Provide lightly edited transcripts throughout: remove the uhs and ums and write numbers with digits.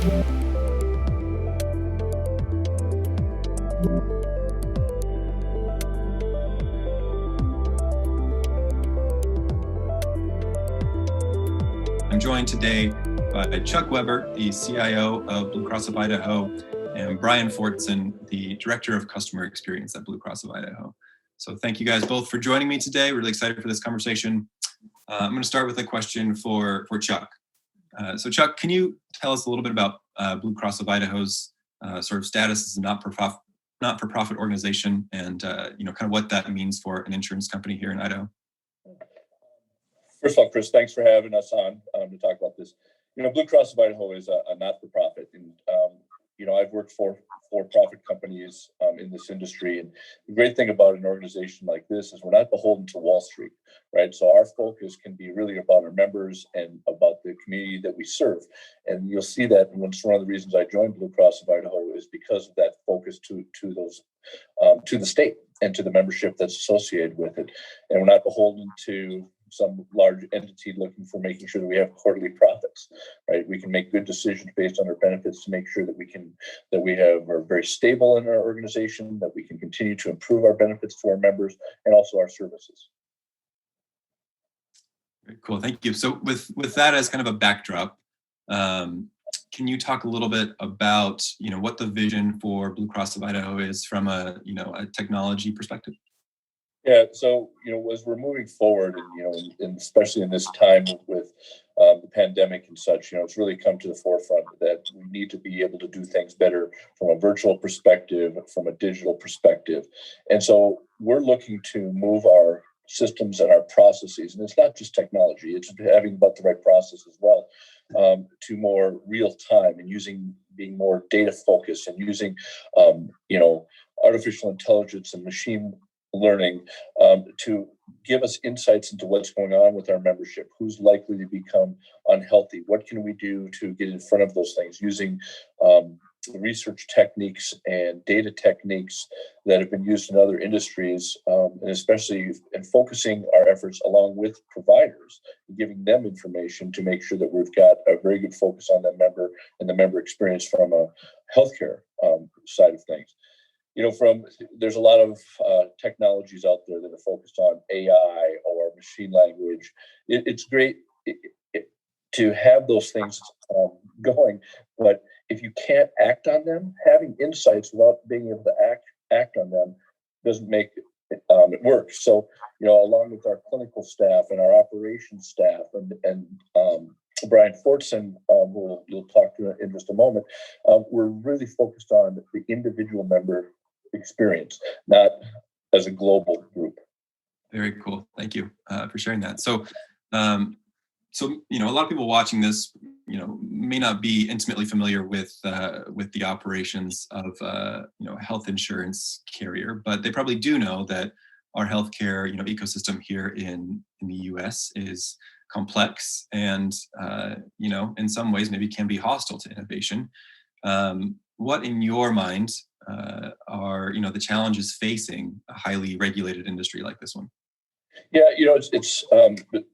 I'm joined today by Chuck Weber, the CIO of Blue Cross of Idaho, and Brian Fortson, the Director of Customer Experience at Blue Cross of Idaho. So thank you guys both for joining me today. Really excited for this conversation. I'm going to start with a question for Chuck. So Chuck, can you tell us a little bit about Blue Cross of Idaho's sort of status as a not-for-profit organization and kind of what that means for an insurance company here in Idaho? First of all, Chris, thanks for having us on to talk about this. Blue Cross of Idaho is a not-for-profit, and I've worked for for-profit companies in this industry. And the great thing about an organization like this is we're not beholden to Wall Street, right? So our focus can be really about our members and about the community that we serve. And you'll see that, and it's one of the reasons I joined Blue Cross of Idaho is because of that focus to the state and to the membership that's associated with it. And we're not beholden to some large entity looking for making sure that we have quarterly profits, right? We can make good decisions based on our benefits to make sure that we are very stable in our organization, that we can continue to improve our benefits to our members and also our services. Very cool, thank you. So with that as kind of a backdrop, can you talk a little bit about what the vision for Blue Cross of Idaho is from a technology perspective? Yeah, so as we're moving forward, and especially in this time with the pandemic and such, it's really come to the forefront that we need to be able to do things better from a virtual perspective, from a digital perspective, and so we're looking to move our systems and our processes, and it's not just technology; it's having about the right process as well, to more real time and being more data focused and using, artificial intelligence and machine learning to give us insights into what's going on with our membership, who's likely to become unhealthy, what can we do to get in front of those things using research techniques and data techniques that have been used in other industries, and especially in focusing our efforts along with providers, and giving them information to make sure that we've got a very good focus on the member and the member experience from a healthcare side of things. There's a lot of technologies out there that are focused on AI or machine language. It's great to have those things going, but if you can't act on them, having insights without being able to act on them doesn't make it work. So, along with our clinical staff and our operations staff and Brian Fortson, who you'll talk to in just a moment, we're really focused on the individual member experience, not as a global group. Very cool. Thank you for sharing that. So, a lot of people watching this, may not be intimately familiar with the operations of a health insurance carrier, but they probably do know that our healthcare ecosystem here in the U.S. is complex and in some ways maybe can be hostile to innovation. What in your mind are the challenges facing a highly regulated industry like this one? Yeah, it's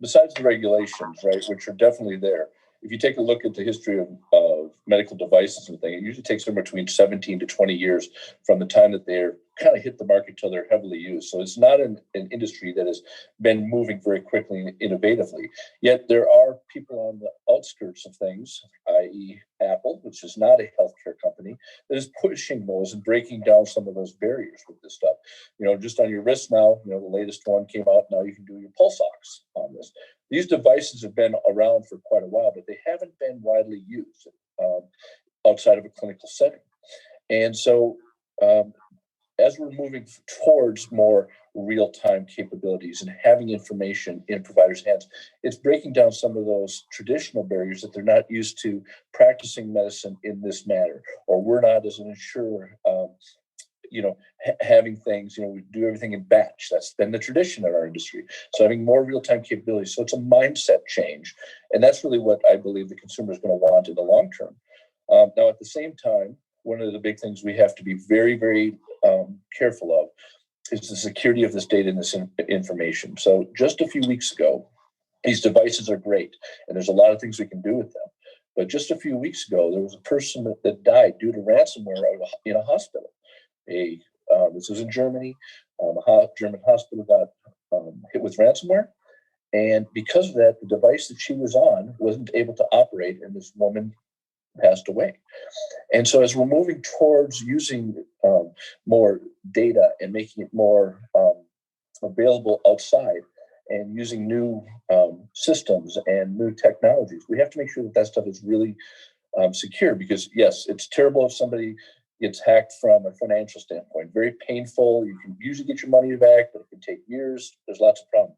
besides the regulations, right, which are definitely there. If you take a look at the history of medical devices and things, it usually takes somewhere between 17 to 20 years from the time that they're kind of hit the market till they're heavily used. So it's not an industry that has been moving very quickly and innovatively. Yet there are people on the outskirts of things, i.e. Apple, which is not a healthcare company, that is pushing those and breaking down some of those barriers with this stuff. Just on your wrist now, the latest one came out. Now you can do your pulse ox on this. These devices have been around for quite a while, but they haven't been widely used outside of a clinical setting. And so as we're moving towards more real-time capabilities and having information in providers' hands, it's breaking down some of those traditional barriers that they're not used to practicing medicine in this manner, or we're not as an insurer having things, we do everything in batch. That's been the tradition in our industry. So having more real-time capabilities. So it's a mindset change. And that's really what I believe the consumer is going to want in the long term. Now, at the same time, one of the big things we have to be very, very careful of is the security of this data and this information. So just a few weeks ago, these devices are great, and there's a lot of things we can do with them. But just a few weeks ago, there was a person that died due to ransomware in a hospital. This was in Germany. A German hospital got hit with ransomware. And because of that, the device that she was on wasn't able to operate, and this woman passed away. And so as we're moving towards using more data and making it more available outside and using new systems and new technologies, we have to make sure that stuff is really secure, because yes, it's terrible if somebody gets hacked from a financial standpoint. Very painful. You can usually get your money back, but it can take years. There's lots of problems.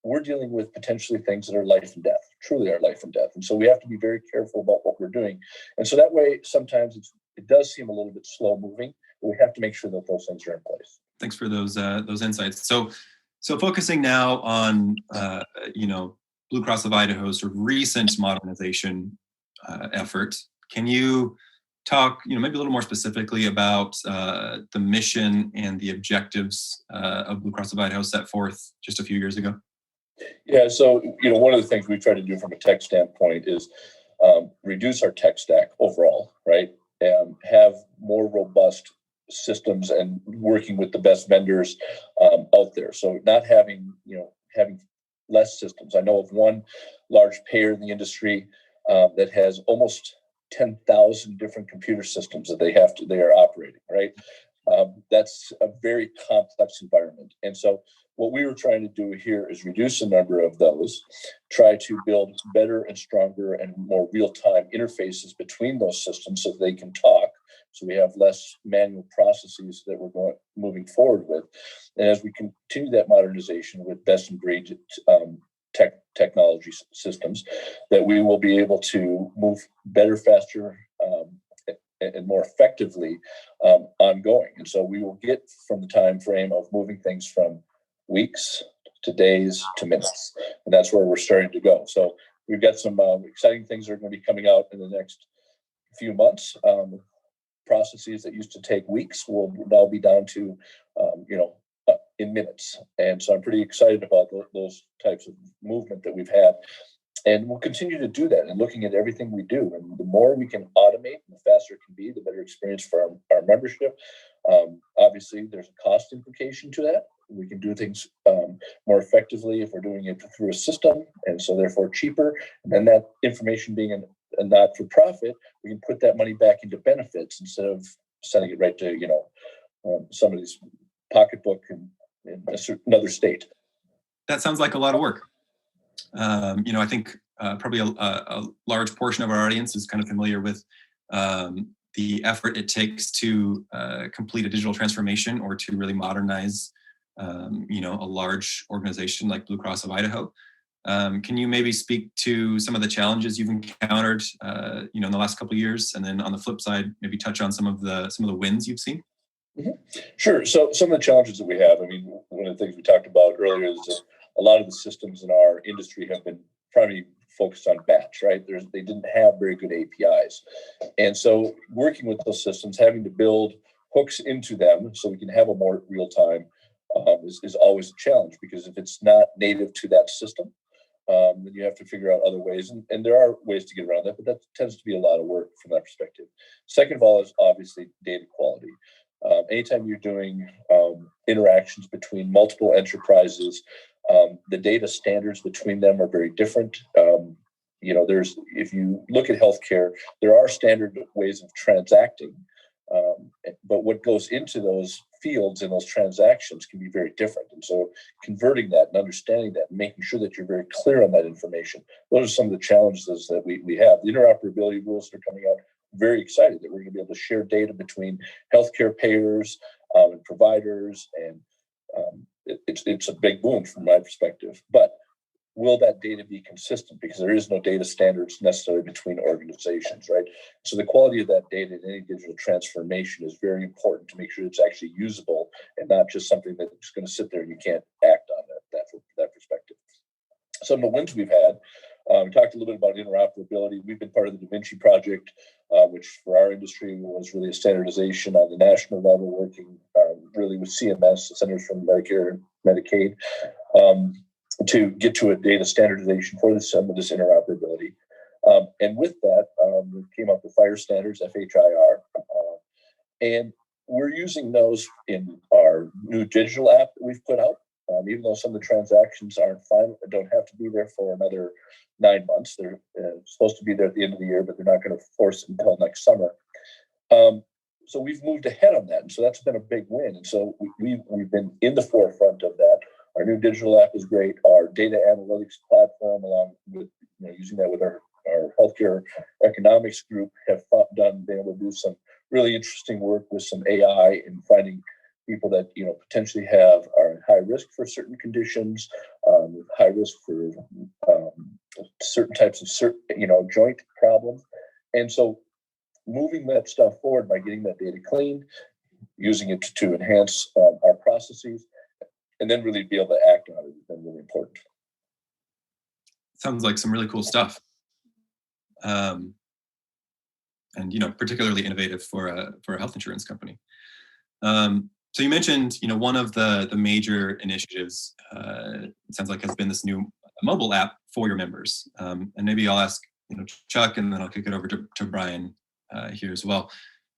We're dealing with potentially things that are life and death, truly are life and death. And so we have to be very careful about what we're doing. And so that way, sometimes it does seem a little bit slow moving, but we have to make sure that those things are in place. Thanks for those insights. So focusing now on, Blue Cross of Idaho's sort of recent modernization effort, can you talk, maybe a little more specifically about the mission and the objectives of Blue Cross of Idaho set forth just a few years ago? Yeah, so one of the things we try to do from a tech standpoint is reduce our tech stack overall, right? And have more robust systems and working with the best vendors out there. So not having less systems. I know of one large payer in the industry that has almost 10,000 different computer systems that they are operating, right? That's a very complex environment. And so what we were trying to do here is reduce the number of those, try to build better and stronger and more real-time interfaces between those systems so they can talk. So we have less manual processes that we're moving forward with. And as we continue that modernization with best in breed technology systems, that we will be able to move better, faster, and more effectively ongoing. And so we will get from the time frame of moving things from weeks to days to minutes. And that's where we're starting to go. So we've got some exciting things that are going to be coming out in the next few months. Processes that used to take weeks will now be down to, in minutes. And so I'm pretty excited about those types of movement that we've had. And we'll continue to do that and looking at everything we do. And the more we can automate, the faster it can be, the better experience for our membership. Obviously, there's a cost implication to that. We can do things more effectively if we're doing it through a system, and so therefore cheaper. And then that information being a not-for-profit, we can put that money back into benefits instead of sending it right to somebody's pocketbook in another state. That sounds like a lot of work. I think probably a large portion of our audience is kind of familiar with the effort it takes to complete a digital transformation or to really modernize, a large organization like Blue Cross of Idaho. Can you maybe speak to some of the challenges you've encountered, in the last couple of years, and then on the flip side, maybe touch on some of the wins you've seen? Mm-hmm. Sure. So some of the challenges that we have, one of the things we talked about earlier is that a lot of the systems in our industry have been primarily focused on batch, right? They didn't have very good APIs. And so working with those systems, having to build hooks into them so we can have a more real time is always a challenge, because if it's not native to that system, then you have to figure out other ways. And there are ways to get around that, but that tends to be a lot of work from that perspective. Second of all is obviously data quality. Anytime you're doing interactions between multiple enterprises, the data standards between them are very different. If you look at healthcare, there are standard ways of transacting, but what goes into those fields and those transactions can be very different. And so converting that and understanding that and making sure that you're very clear on that information, those are some of the challenges that we have. The interoperability rules that are coming out, very excited that we're going to be able to share data between healthcare payers and providers, and it's a big boom from my perspective. But will that data be consistent? Because there is no data standards necessarily between organizations, right? So the quality of that data in any digital transformation is very important to make sure it's actually usable and not just something that's going to sit there and you can't act on that perspective. Some of the wins we've had, we talked a little bit about interoperability. We've been part of the Da Vinci project, which for our industry was really a standardization on the national level, working really with CMS, the Centers for Medicare and Medicaid, to get to a data standardization for some of this interoperability. And with that, we came up with fire standards, FHIR, and we're using those in our new digital app that we've put out. Even though some of the transactions aren't final, don't have to be there for another 9 months. They're supposed to be there at the end of the year, but they're not going to force it until next summer. So we've moved ahead on that, and so that's been a big win. And so we've been in the forefront of that. Our new digital app is great. Our data analytics platform, along with using that with our healthcare economics group, have been able to do some really interesting work with some AI and finding people that potentially are at high risk for certain conditions, high risk for certain types of joint problems, and so moving that stuff forward by getting that data cleaned, using it to enhance our processes, and then really be able to act on it has been really important. Sounds like some really cool stuff, and particularly innovative for a health insurance company. So you mentioned, one of the major initiatives, it sounds like, has been this new mobile app for your members. And maybe I'll ask, Chuck, and then I'll kick it over to Brian here as well.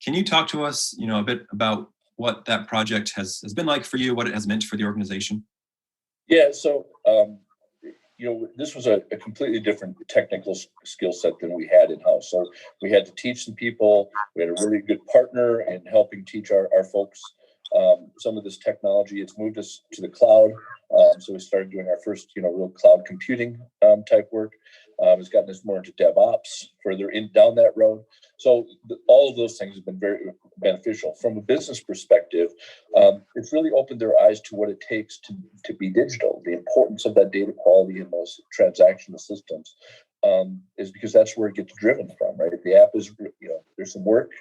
Can you talk to us, a bit about what that project has been like for you, what it has meant for the organization? Yeah, so this was a completely different technical skill set than we had in-house. So we had to teach some people. We had a really good partner in helping teach our folks some of this technology. It's moved us to the cloud. So we started doing our first, real cloud computing type work. It's gotten us more into DevOps, further down that road. So all of those things have been very beneficial. From a business perspective, it's really opened their eyes to what it takes to be digital, the importance of that data quality in those transactional systems. Is because that's where it gets driven from, right? The app is, there's some work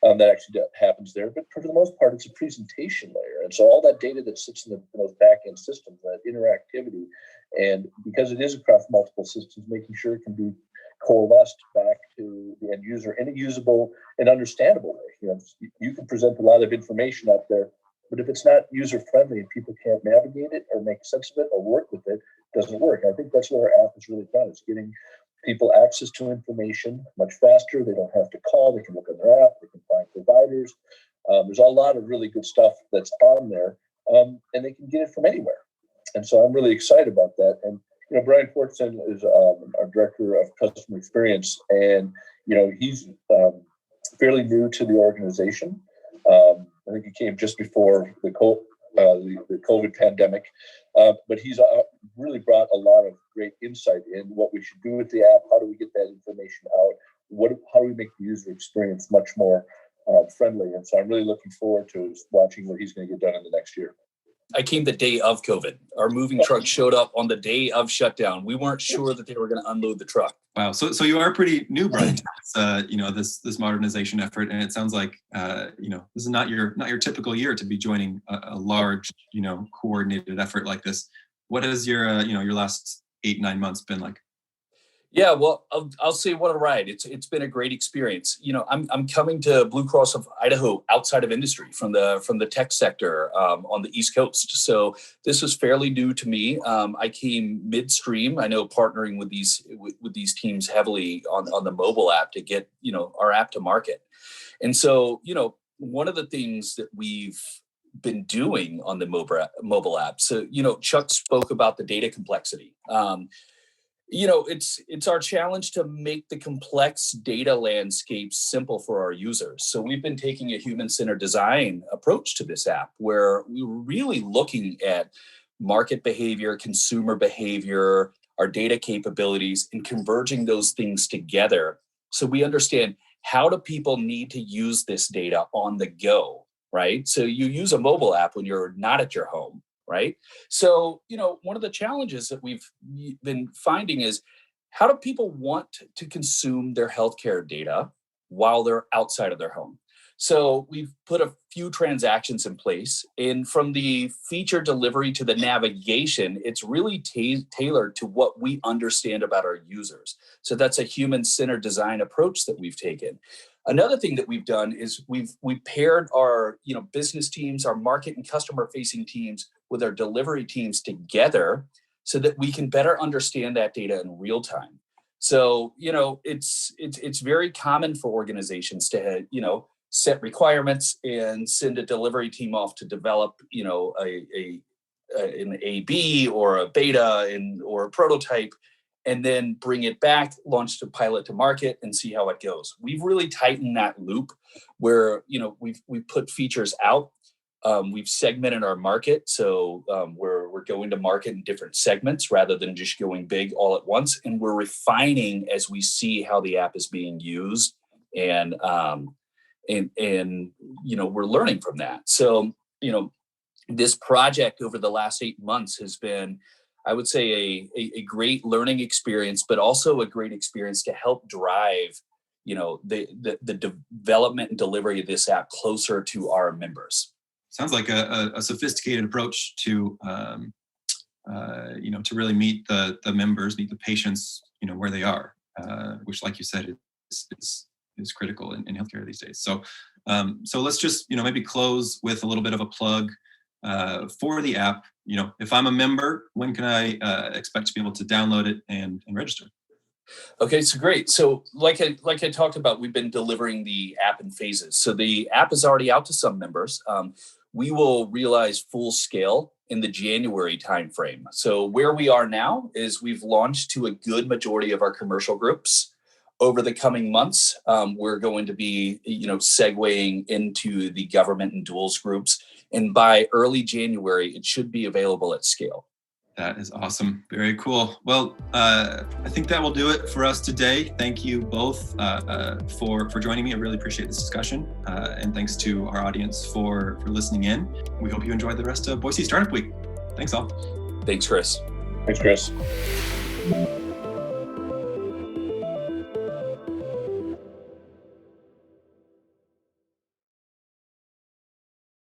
that actually happens there, but for the most part, it's a presentation layer. And so all that data that sits in those back-end systems, that interactivity, and because it is across multiple systems, making sure it can be coalesced back to the end user in a usable and understandable way. You can present a lot of information out there, but if it's not user-friendly and people can't navigate it or make sense of it or work with it, it doesn't work. I think that's what our app has really done. It's getting people access to information much faster. They don't have to call. They can look on their app. They can find providers. There's a lot of really good stuff that's on there, and they can get it from anywhere. And so I'm really excited about that. And Brian Fortson is our director of customer experience, and he's fairly new to the organization. I think he came just before the COVID pandemic, but he's really brought a lot of great insight in what we should do with the app. How do we get that information out? How do we make the user experience much more friendly? And so I'm really looking forward to watching what he's going to get done in the next year. I came the day of COVID. Our moving truck showed up on the day of shutdown. We weren't sure that they were going to unload the truck. Wow. So you are pretty new, Brian, to this modernization effort, and it sounds like this is not your typical year to be joining a large coordinated effort like this. What has your last 8-9 months been like? Yeah, well, I'll say what a ride. It's been a great experience. I'm coming to Blue Cross of Idaho outside of industry from the tech sector on the East Coast. So this was fairly new to me. I came midstream. I know partnering with these teams heavily on the mobile app to get our app to market. And so one of the things that we've been doing on the mobile app. So Chuck spoke about the data complexity. It's our challenge to make the complex data landscape simple for our users. So we've been taking a human-centered design approach to this app, where we were really looking at market behavior, consumer behavior, our data capabilities, and converging those things together. So we understand, how do people need to use this data on the go, right? So you use a mobile app when you're not at your home. Right. So, one of the challenges that we've been finding is, how do people want to consume their healthcare data while they're outside of their home? So we've put a few transactions in place, and from the feature delivery to the navigation, it's really tailored to what we understand about our users. So that's a human-centered design approach that we've taken. Another thing that we've done is we've paired our business teams, our market and customer facing teams with our delivery teams together, so that we can better understand that data in real time. So, it's very common for organizations to, set requirements and send a delivery team off to develop, an A/B or a beta or a prototype, and then bring it back, launch the pilot to market, and see how it goes. We've really tightened that loop where we've put features out. We've segmented our market, so we're going to market in different segments rather than just going big all at once. And we're refining as we see how the app is being used, and we're learning from that. So this project over the last 8 months has been, I would say, a great learning experience, but also a great experience to help drive the development and delivery of this app closer to our members. Sounds like a sophisticated approach to to really meet the members, meet the patients, where they are, which, like you said, is critical in healthcare these days. So let's just maybe close with a little bit of a plug for the app. If I'm a member, when can I expect to be able to download it and register? Okay, so great. So like I talked about, we've been delivering the app in phases. So the app is already out to some members. We will realize full scale in the January timeframe. So where we are now is we've launched to a good majority of our commercial groups. Over the coming months, we're going to be, segueing into the government and duals groups. And by early January, it should be available at scale. That is awesome. Very cool. Well, I think that will do it for us today. Thank you both for joining me. I really appreciate this discussion. And thanks to our audience for listening in. We hope you enjoyed the rest of Boise Startup Week. Thanks all. Thanks, Chris. Thanks, Chris.